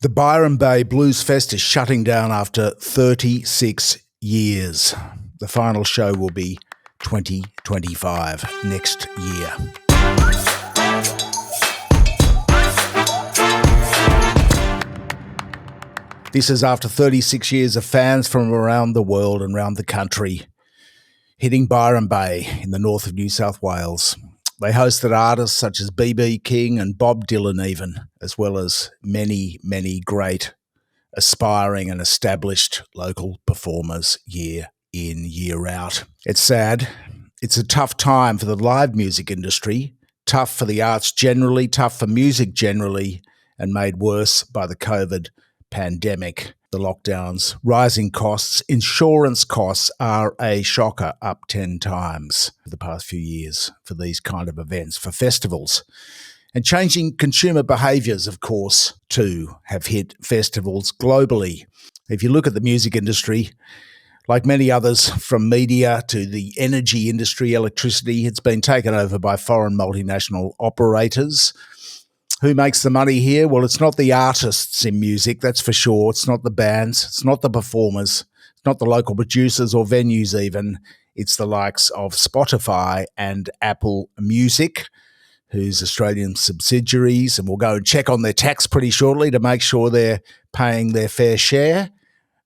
The Byron Bay Bluesfest is shutting down after 36 years. The final show will be 2025, next year. This is after 36 years of fans from around the world and around the country hitting Byron Bay in the north of New South Wales. They hosted artists such as B.B. King and Bob Dylan even, as well as many, many great aspiring and established local performers year in, year out. It's sad. It's a tough time for the live music industry, tough for the arts generally, tough for music generally, and made worse by the COVID pandemic, the lockdowns, rising costs. Insurance costs are a shocker, up 10 times for the past few years for these kind of events, for festivals. And changing consumer behaviours, of course, too, have hit festivals globally. If you look at the music industry, like many others, from media to the energy industry, electricity, it's been taken over by foreign multinational operators. Who makes the money here? Well, it's not the artists in music, that's for sure. It's not the bands. It's not the performers. It's not the local producers or venues even. It's the likes of Spotify and Apple Music, whose Australian subsidiaries, and we'll go and check on their tax pretty shortly to make sure they're paying their fair share.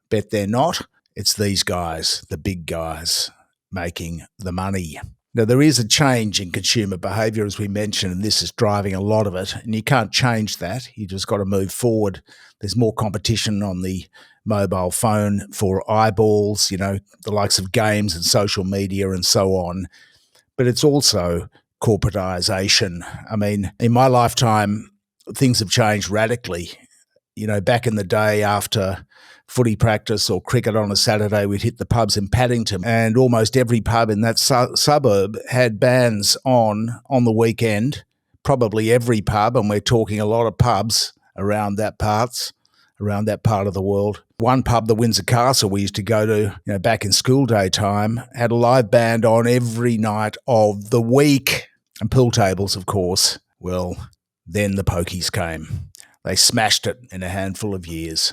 Bet they're not. It's these guys, the big guys, making the money. Now, there is a change in consumer behaviour, as we mentioned, and this is driving a lot of it, and you can't change that. You just got to move forward. There's more competition on the mobile phone for eyeballs, the likes of games and social media and so on. But it's also corporatisation. I mean, in my lifetime, things have changed radically. Back in the day after footy practice or cricket on a Saturday, we'd hit the pubs in Paddington, and almost every pub in that suburb had bands on the weekend, probably every pub, and we're talking a lot of pubs around that part of the world. One pub, the Windsor Castle, we used to go to, back in school day time, had a live band on every night of the week. And pool tables, of course. Well, then the pokies came. They smashed it in a handful of years.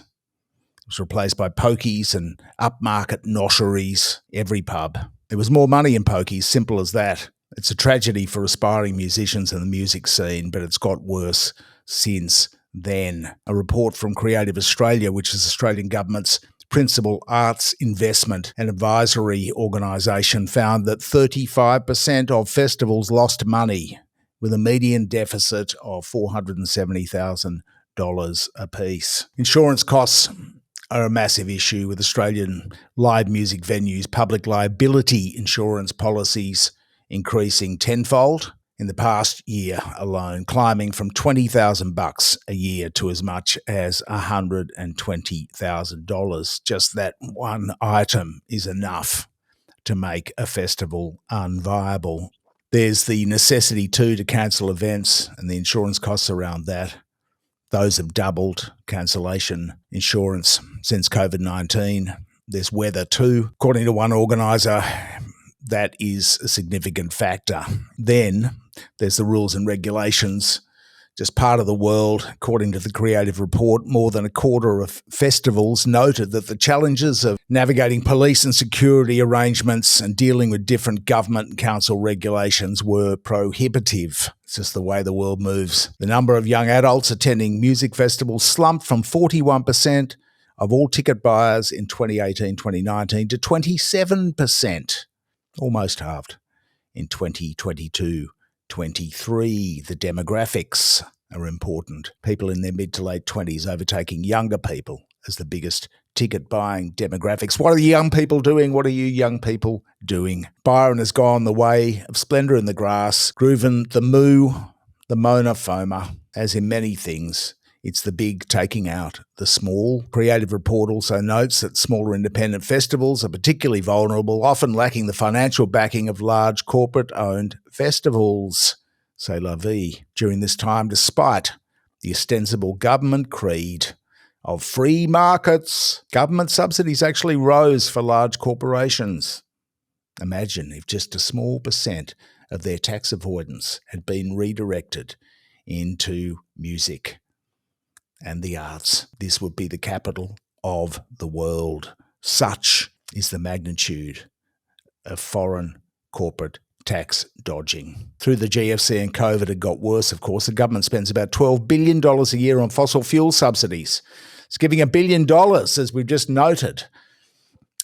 It was replaced by pokies and upmarket nosheries, every pub. There was more money in pokies, simple as that. It's a tragedy for aspiring musicians in the music scene, but it's got worse since then. A report from Creative Australia, which is Australian government's principal arts investment and advisory organisation, found that 35% of festivals lost money, with a median deficit of $470,000 apiece. Insurance costs are a massive issue, with Australian live music venues' public liability insurance policies increasing tenfold in the past year alone, climbing from $20,000 a year to as much as $120,000. Just that one item is enough to make a festival unviable. There's the necessity, too, to cancel events and the insurance costs around that. Those have doubled, cancellation insurance, since COVID-19. There's weather, too. According to one organiser, that is a significant factor. Then there's the rules and regulations. Just part of the world, according to the Creative Report, more than a quarter of festivals noted that the challenges of navigating police and security arrangements and dealing with different government and council regulations were prohibitive. It's just the way the world moves. The number of young adults attending music festivals slumped from 41% of all ticket buyers in 2018-2019 to 27%, almost halved in 2022. 23. The demographics are important. People in their mid to late 20s overtaking younger people as the biggest ticket buying demographics. What are the young people doing? What are you young people doing? Byron has gone the way of Splendour in the Grass, Grooven, the Moo, the Mona Foma. As in many things, it's the big taking out the small. Creative Report also notes that smaller independent festivals are particularly vulnerable, often lacking the financial backing of large corporate-owned festivals. C'est la vie. During this time, despite the ostensible government creed of free markets, government subsidies actually rose for large corporations. Imagine if just a small percent of their tax avoidance had been redirected into music. and the arts. This would be the capital of the world. Such is the magnitude of foreign corporate tax dodging. Through the GFC and COVID, it got worse, of course. The government spends about $12 billion a year on fossil fuel subsidies. It's giving $1 billion, as we've just noted.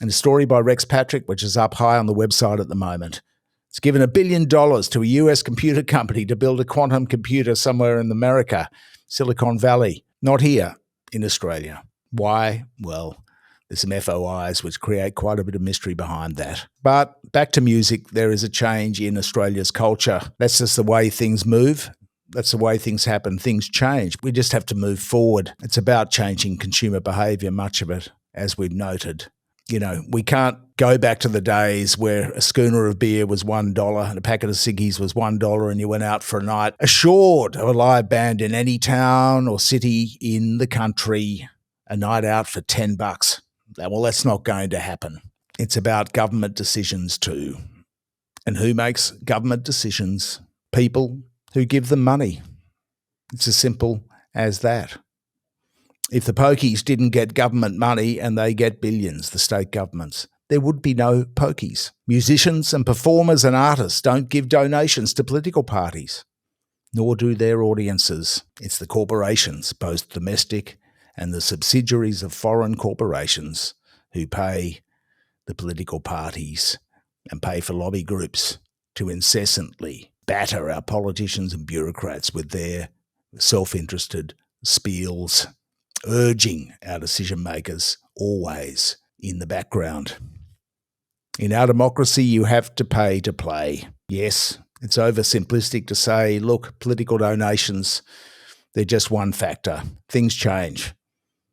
And a story by Rex Patrick, which is up high on the website at the moment. It's given $1 billion to a US computer company to build a quantum computer somewhere in America, Silicon Valley, not here in Australia. Why? Well, there's some FOIs which create quite a bit of mystery behind that. But back to music, there is a change in Australia's culture. That's just the way things move. That's the way things happen. Things change. We just have to move forward. It's about changing consumer behaviour, much of it, as we've noted. You know, we can't go back to the days where a schooner of beer was $1 and a packet of ciggies was $1 and you went out for a night assured of a live band in any town or city in the country, a night out for $10. Well, that's not going to happen. It's about government decisions too. And who makes government decisions? People who give them money. It's as simple as that. If the pokies didn't get government money and they get billions, the state governments, there would be no pokies. Musicians and performers and artists don't give donations to political parties, nor do their audiences. It's the corporations, both domestic and the subsidiaries of foreign corporations, who pay the political parties and pay for lobby groups to incessantly batter our politicians and bureaucrats with their self-interested spiels, urging our decision makers always in the background. In our democracy, you have to pay to play. Yes, it's oversimplistic to say, look, political donations, they're just one factor. Things change,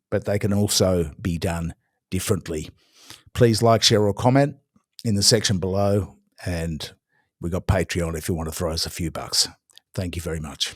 but they can also be done differently. Please like, share or comment in the section below, and we've got Patreon if you want to throw us a few bucks. Thank you very much.